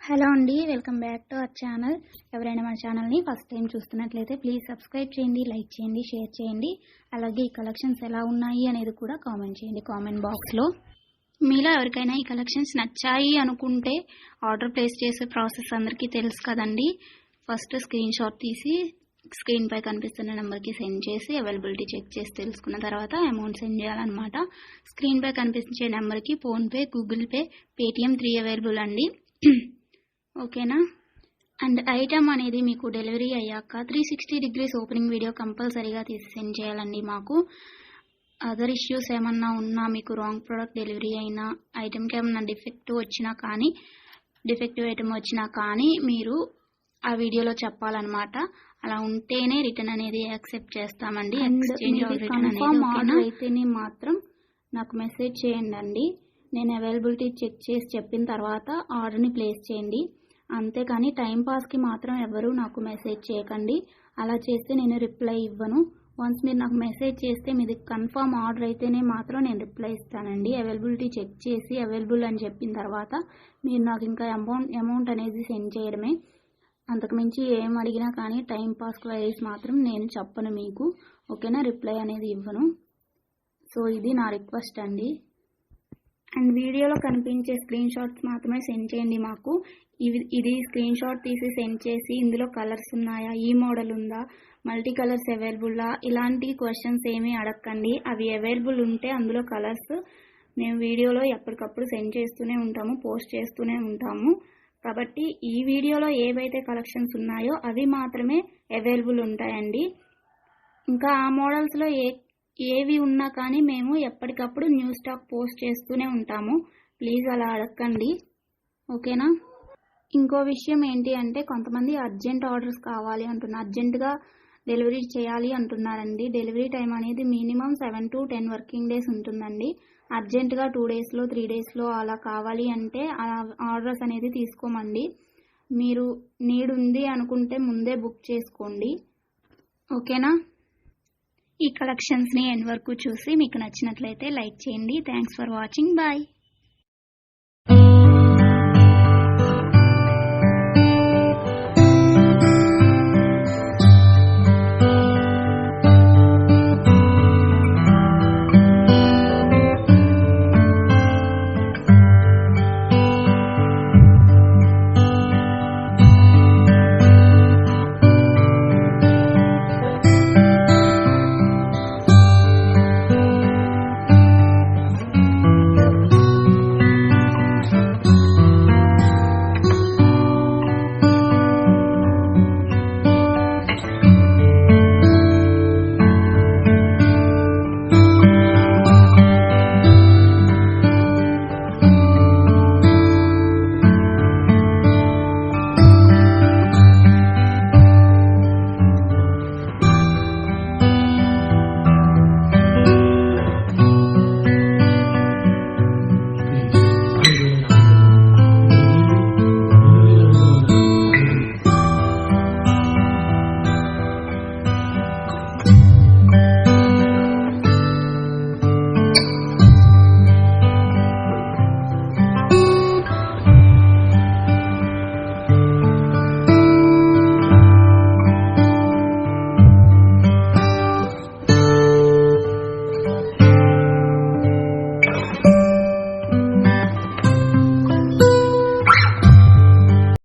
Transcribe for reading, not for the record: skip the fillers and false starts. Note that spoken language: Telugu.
హలో అండి, welcome back to our channel. ఎవరైనా మన ఛానల్ని ఫస్ట్ టైం చూస్తున్నట్లయితే ప్లీజ్ సబ్స్క్రైబ్ చేయండి, లైక్ చేయండి, షేర్ చేయండి. అలాగే ఈ కలెక్షన్స్ ఎలా ఉన్నాయి అనేది కూడా కామెంట్ చేయండి కామెంట్ బాక్స్లో. మీలో ఎవరికైనా ఈ కలెక్షన్స్ నచ్చాయి అనుకుంటే ఆర్డర్ ప్లేస్ చేసే ప్రాసెస్ అందరికీ తెలుసు కదండి. ఫస్ట్ స్క్రీన్ షాట్ తీసి స్క్రీన్ పై కనిపిస్తున్న నెంబర్కి సెండ్ చేసి అవైలబిలిటీ చెక్ చేసి తెలుసుకున్న తర్వాత అమౌంట్ సెండ్ చేయాలన్నమాట. స్క్రీన్ పై కనిపించే నెంబర్కి PhonePe, Google pay, Paytm 3 available అండి. ఓకేనా. అండ్ ఐటమ్ అనేది మీకు డెలివరీ అయ్యాక 360 degrees ఓపెనింగ్ వీడియో కంపల్సరీగా తీసి సెండ్ చేయాలండి. మాకు అదర్ ఇష్యూస్ ఏమన్నా ఉన్నా, మీకు రాంగ్ ప్రోడక్ట్ డెలివరీ అయినా, ఐటమ్కి ఏమన్నా డిఫెక్టివ్ ఐటమ్ వచ్చినా కానీ మీరు ఆ వీడియోలో చెప్పాలన్నమాట. అలా ఉంటేనే రిటర్న్ అనేది యాక్సెప్ట్ చేస్తామండి. ఎక్స్చేంజ్ ఆర్డర్ అయితేనే మాత్రం నాకు మెసేజ్ చేయండి. నేను అవైలబిలిటీ చెక్ చేసి చెప్పిన తర్వాత ఆర్డర్ని ప్లేస్ చేయండి. అంతేకాని టైంపాస్కి మాత్రం ఎవరు నాకు మెసేజ్ చేయకండి. అలా చేస్తే నేను రిప్లై ఇవ్వను. వన్స్ మీరు నాకు మెసేజ్ చేస్తే మీది కన్ఫర్మ్ ఆర్డర్ అయితేనే మాత్రం నేను రిప్లై ఇస్తానండి. అవైలబిలిటీ చెక్ చేసి అవైలబుల్ అని చెప్పిన తర్వాత మీరు నాకు ఇంకా అమౌంట్ అనేది సెండ్ చేయడమే. అంతకుమించి ఏం అడిగినా కానీ టైంపాస్ క్వైరీస్ మాత్రం నేను చెప్పను మీకు. ఓకేనా, రిప్లై అనేది ఇవ్వను. సో ఇది నా రిక్వెస్ట్ అండి. అండ్ వీడియోలో కనిపించే స్క్రీన్ షాట్స్ మాత్రమే సెండ్ చేయండి మాకు. ఇది స్క్రీన్ షాట్ తీసి సెండ్ చేసి ఇందులో కలర్స్ ఉన్నాయా, ఈ మోడల్ ఉందా, మల్టీ కలర్స్ అవైలబుల్లా, ఇలాంటి క్వశ్చన్స్ ఏమీ అడగండి. అవి అవైలబుల్ ఉంటే అందులో కలర్స్ మేము వీడియోలో ఎప్పటికప్పుడు సెండ్ చేస్తూనే ఉంటాము, పోస్ట్ చేస్తూనే ఉంటాము. కాబట్టి ఈ వీడియోలో ఏవైతే కలెక్షన్స్ ఉన్నాయో అవి మాత్రమే అవైలబుల్ ఉంటాయండి. ఇంకా ఆ మోడల్స్లో ఏవి ఉన్నా కానీ మేము ఎప్పటికప్పుడు న్యూ స్టాక్ పోస్ట్ చేస్తూనే ఉంటాము. ప్లీజ్ అలా అడగండి. ఓకేనా. ఇంకో విషయం ఏంటి అంటే, కొంతమంది అర్జెంట్ ఆర్డర్స్ కావాలి అంటున్నారు, అర్జెంటుగా డెలివరీ చేయాలి అంటున్నారండి. డెలివరీ టైం అనేది మినిమం 7 to 10 వర్కింగ్ డేస్ ఉంటుందండి. అర్జెంటుగా 2 daysలో 3 daysలో అలా కావాలి అంటే ఆర్డర్స్ అనేది తీసుకోమండి. మీరు నీడ్ ఉంది అనుకుంటే ముందే బుక్ చేసుకోండి. ఓకేనా. ఈ కలెక్షన్స్ని ఎండ్ వరకు చూసి మీకు నచ్చినట్లయితే లైక్ చేయండి. Thanks for watching. బాయ్.